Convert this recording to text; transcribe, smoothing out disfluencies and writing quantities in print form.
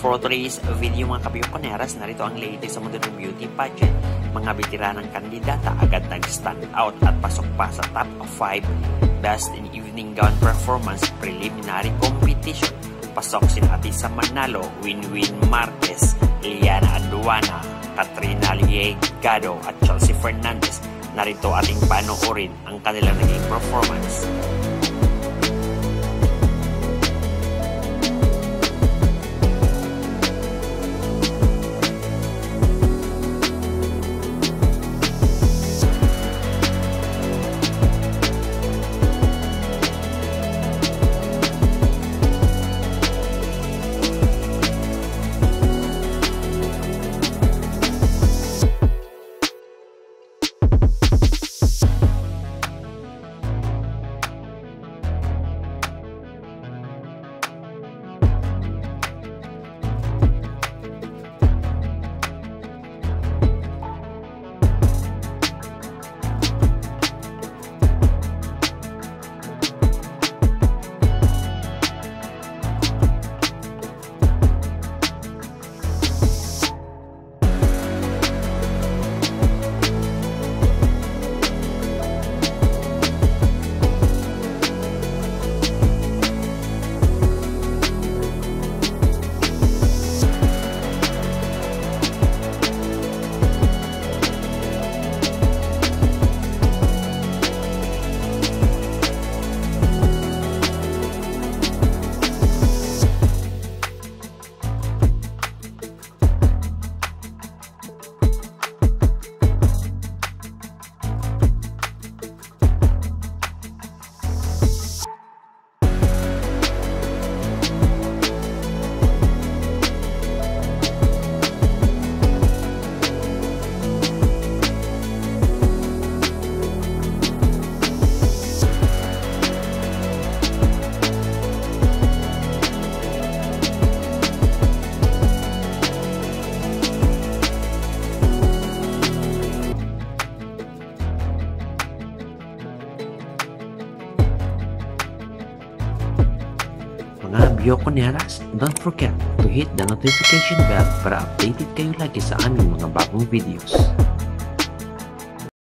For today's video mga kabiyukoneras, narito ang latest sa mundo ng beauty pageant. Mga veteranang kandidata agad nag-stand out at pasok pa sa top 5 Best in Evening Gown Performance Preliminary Competition. Pasok sina Atisa Manalo, Winwin Marquez, Liana Aduana, Katrina Liegado at Chelsea Fernandez. Narito ating panoorin ang kanilang naging performance. Mga Biyokoneras, don't forget to hit the notification bell para updated kayo lagi sa aming mga bagong videos.